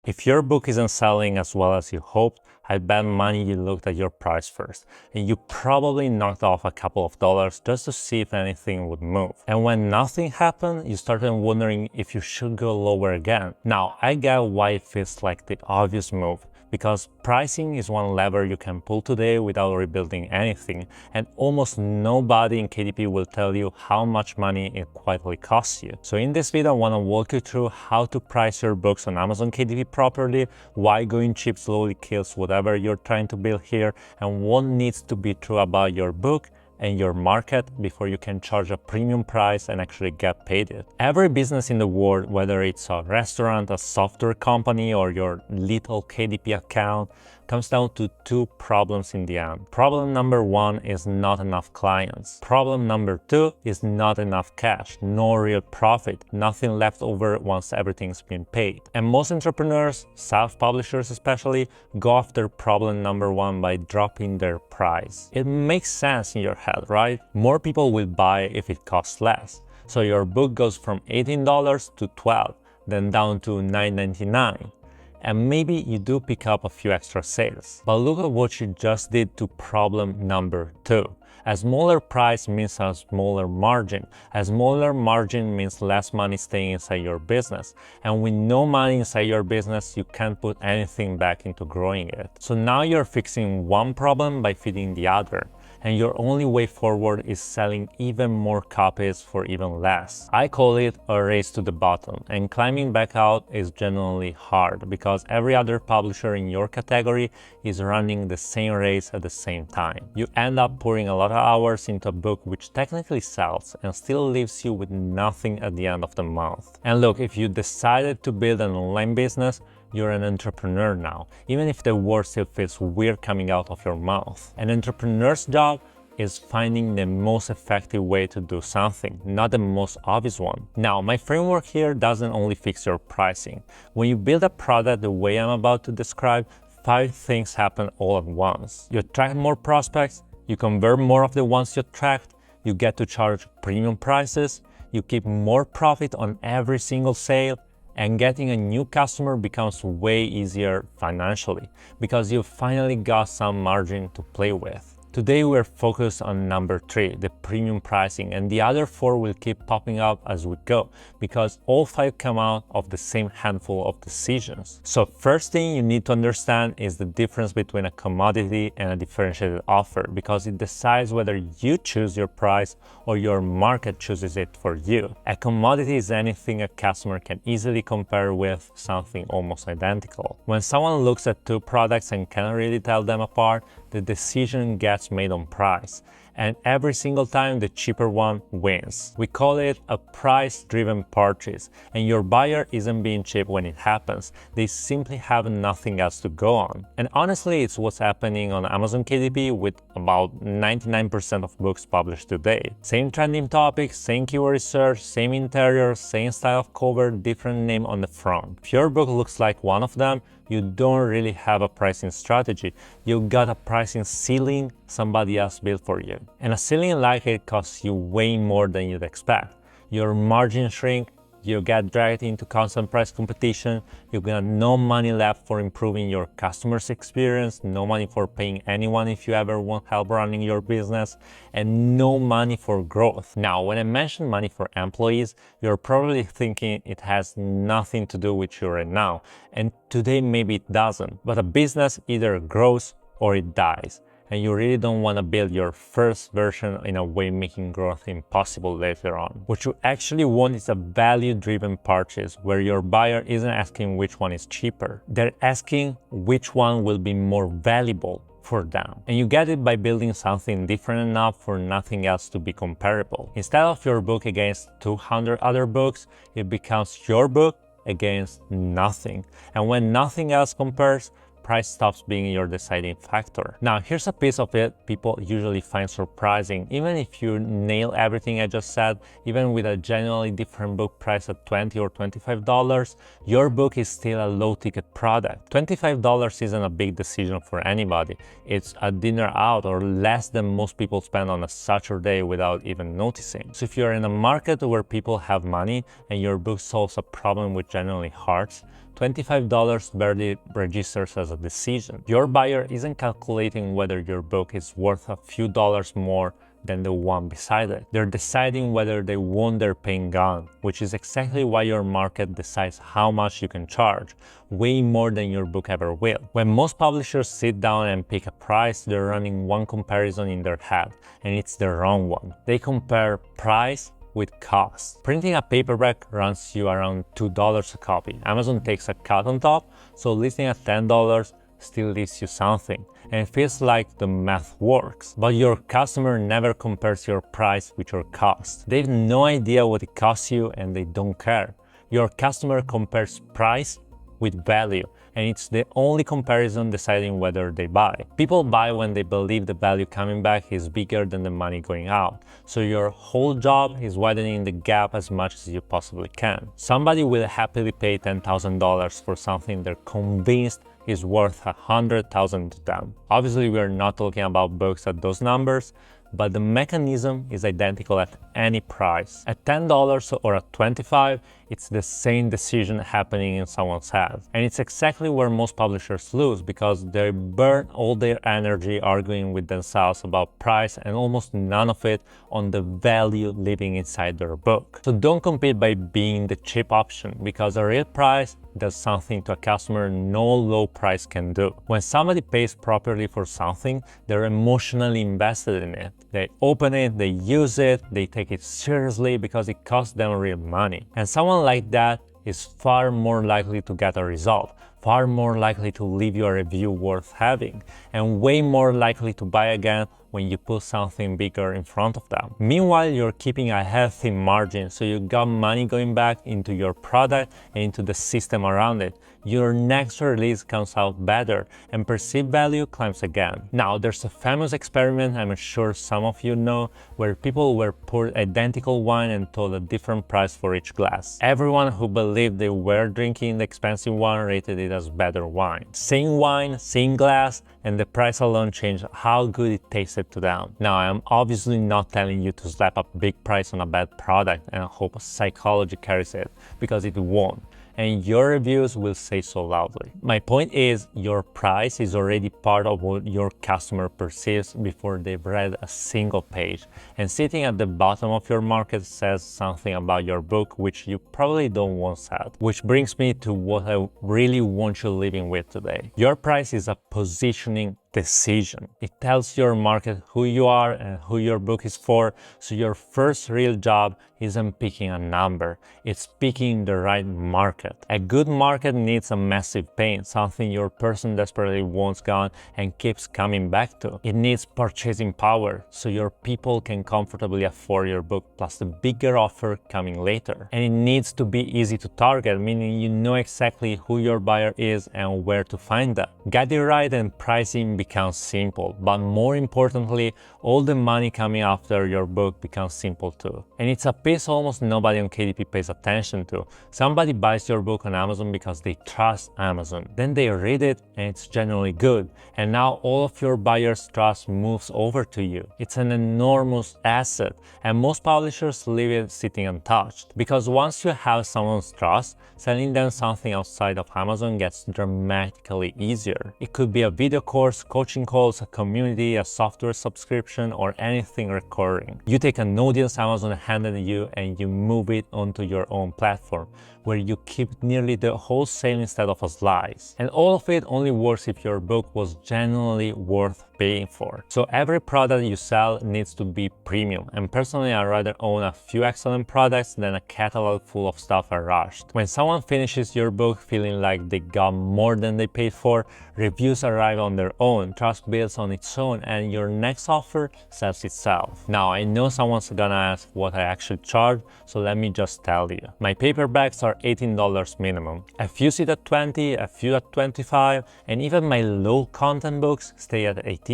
If your book isn't selling as well as you hoped, I bet money you looked at your price first, and you probably knocked off a couple of dollars just to see if anything would move. And when nothing happened, you started wondering if you should go lower again. Now, I get why it feels like the obvious move, because pricing is one lever you can pull today without rebuilding anything, and almost nobody in KDP will tell you how much money it quietly costs you. So in this video, I want to walk you through how to price your books on Amazon KDP properly, why going cheap slowly kills whatever you're trying to build here, and what needs to be true about your book and your market before you can charge a premium price and actually get paid it. Every business in the world, whether it's a restaurant, a software company, or your little KDP account, comes down to two problems in the end. Problem number one is not enough clients. Problem number two is not enough cash, no real profit, nothing left over once everything's been paid. And most entrepreneurs, self-publishers especially, go after problem number one by dropping their price. It makes sense in your head, right? More people will buy if it costs less. So your book goes from $18 to $12, then down to $9.99. And maybe you do pick up a few extra sales. But look at what you just did to problem number two. A smaller price means a smaller margin. A smaller margin means less money staying inside your business. And with no money inside your business, you can't put anything back into growing it. So now you're fixing one problem by feeding the other. And your only way forward is selling even more copies for even less. I call it a race to the bottom, and climbing back out is genuinely hard because every other publisher in your category is running the same race at the same time. You end up pouring a lot of hours into a book which technically sells and still leaves you with nothing at the end of the month. And look, if you decided to build an online business, you're an entrepreneur now, even if the word still feels weird coming out of your mouth. An entrepreneur's job is finding the most effective way to do something, not the most obvious one. Now, my framework here doesn't only fix your pricing. When you build a product the way I'm about to describe, 5 things happen all at once. You attract more prospects, you convert more of the ones you attract, you get to charge premium prices, you keep more profit on every single sale, and getting a new customer becomes way easier financially because you finally got some margin to play with. Today we're focused on number 3, the premium pricing, and the other 4 will keep popping up as we go because all 5 come out of the same handful of decisions. So first thing you need to understand is the difference between a commodity and a differentiated offer, because it decides whether you choose your price or your market chooses it for you. A commodity is anything a customer can easily compare with something almost identical. When someone looks at 2 products and can't really tell them apart, the decision gets made on price, and every single time the cheaper one wins. We call it a price-driven purchase, and your buyer isn't being cheap when it happens. They simply have nothing else to go on. And honestly, it's what's happening on Amazon KDP with about 99% of books published today. Same trending topics, same keyword research, same interior, same style of cover, different name on the front. If your book looks like one of them, you don't really have a pricing strategy. You got a pricing ceiling somebody else built for you. And a ceiling like it costs you way more than you'd expect. Your margin shrink, you get dragged into constant price competition, you got no money left for improving your customer's experience, no money for paying anyone if you ever want help running your business, and no money for growth. Now, when I mention money for employees, you're probably thinking it has nothing to do with you right now, and today maybe it doesn't, but a business either grows or it dies. And you really don't want to build your first version in a way making growth impossible later on. What you actually want is a value-driven purchase where your buyer isn't asking which one is cheaper. They're asking which one will be more valuable for them. And you get it by building something different enough for nothing else to be comparable. Instead of your book against 200 other books, it becomes your book against nothing. And when nothing else compares, price stops being your deciding factor. Now, here's a piece of it people usually find surprising. Even if you nail everything I just said, even with a genuinely different book price at $20 or $25, your book is still a low-ticket product. $25 isn't a big decision for anybody. It's a dinner out or less than most people spend on a Saturday without even noticing. So if you're in a market where people have money and your book solves a problem which genuinely hurts, $25 barely registers as a decision. Your buyer isn't calculating whether your book is worth a few dollars more than the one beside it. They're deciding whether they want their pain gone, which is exactly why your market decides how much you can charge, way more than your book ever will. When most publishers sit down and pick a price, they're running one comparison in their head, and it's the wrong one. They compare price with cost. Printing a paperback runs you around $2 a copy. Amazon takes a cut on top, so listing at $10 still leaves you something, and it feels like the math works. But your customer never compares your price with your cost. They have no idea what it costs you, and they don't care. Your customer compares price with value, and it's the only comparison deciding whether they buy. People buy when they believe the value coming back is bigger than the money going out, so your whole job is widening the gap as much as you possibly can. Somebody will happily pay $10,000 for something they're convinced is worth $100,000 to them. Obviously, we are not talking about books at those numbers, but the mechanism is identical at any price. At $10 or at $25, it's the same decision happening in someone's head. And it's exactly where most publishers lose, because they burn all their energy arguing with themselves about price and almost none of it on the value living inside their book. So don't compete by being the cheap option, because a real price does something to a customer no low price can do. When somebody pays properly for something, they're emotionally invested in it. They open it, they use it, they take it seriously because it costs them real money. And someone like that is far more likely to get a result, far more likely to leave you a review worth having, and way more likely to buy again when you put something bigger in front of them. Meanwhile, you're keeping a healthy margin, so you got money going back into your product and into the system around it. Your next release comes out better, and perceived value climbs again. Now, there's a famous experiment I'm sure some of you know, where people were poured identical wine and told a different price for each glass. Everyone who believed they were drinking the expensive one rated it as better wine. Same wine, same glass, and the price alone changed how good it tasted to them. Now, I'm obviously not telling you to slap a big price on a bad product and hope psychology carries it, because it won't, and your reviews will say so loudly. My point is, your price is already part of what your customer perceives before they've read a single page, and sitting at the bottom of your market says something about your book which you probably don't want said. Which brings me to what I really want you leaving with today. Your price is a positioning decision. It tells your market who you are and who your book is for, so your first real job isn't picking a number, it's picking the right market. A good market needs a massive pain, something your person desperately wants gone and keeps coming back to. It needs purchasing power, so your people can comfortably afford your book plus the bigger offer coming later. And it needs to be easy to target, meaning you know exactly who your buyer is and where to find them. Get it right and pricing becomes simple, but more importantly, all the money coming after your book becomes simple too. And it's a piece almost nobody on KDP pays attention to. Somebody buys your book on Amazon because they trust Amazon. Then they read it and it's generally good. And now all of your buyers' trust moves over to you. It's an enormous asset, and most publishers leave it sitting untouched. Because once you have someone's trust, selling them something outside of Amazon gets dramatically easier. It could be a video course, coaching calls, a community, a software subscription, or anything recurring. You take an audience Amazon handed you and you move it onto your own platform, where you keep nearly the whole sale instead of a slice. And all of it only works if your book was genuinely worth paying for. So every product you sell needs to be premium, and personally I'd rather own a few excellent products than a catalog full of stuff I rushed. When someone finishes your book feeling like they got more than they paid for, reviews arrive on their own, trust builds on its own, and your next offer sells itself. Now, I know someone's gonna ask what I actually charge, so let me just tell you. My paperbacks are $18 minimum. A few sit at $20, a few at $25, and even my low content books stay at $18.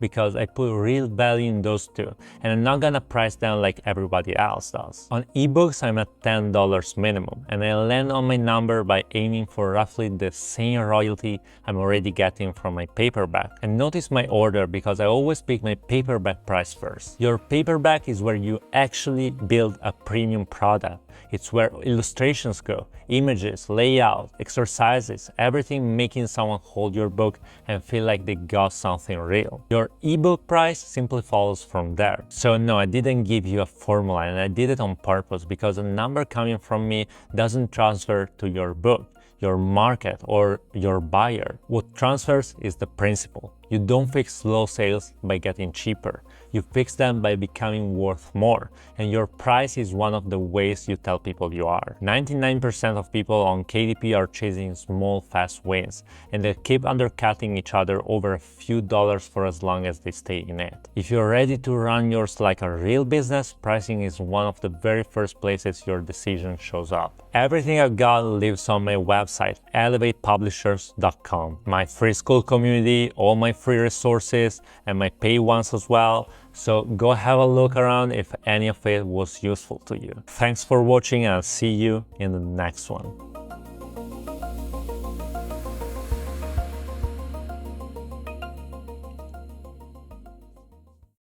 because I put real value in those two, and I'm not gonna price them like everybody else does. On ebooks, I'm at $10 minimum, and I land on my number by aiming for roughly the same royalty I'm already getting from my paperback. And notice my order because I always pick my paperback price first. Your paperback is where you actually build a premium product. It's where illustrations go, images, layout, exercises, everything making someone hold your book and feel like they got something real. Your ebook price simply follows from there. So no, I didn't give you a formula, and I did it on purpose because a number coming from me doesn't transfer to your book, your market, or your buyer. What transfers is the principle. You don't fix slow sales by getting cheaper. You fix them by becoming worth more, and your price is one of the ways you tell people you are. 99% of people on KDP are chasing small, fast wins, and they keep undercutting each other over a few dollars for as long as they stay in it. If you're ready to run yours like a real business, pricing is one of the very first places your decision shows up. Everything I've got lives on my website, elevatepublishers.com. My free school community, all my free resources, and my paid ones as well. So go have a look around if any of it was useful to you. Thanks for watching, and I'll see you in the next one.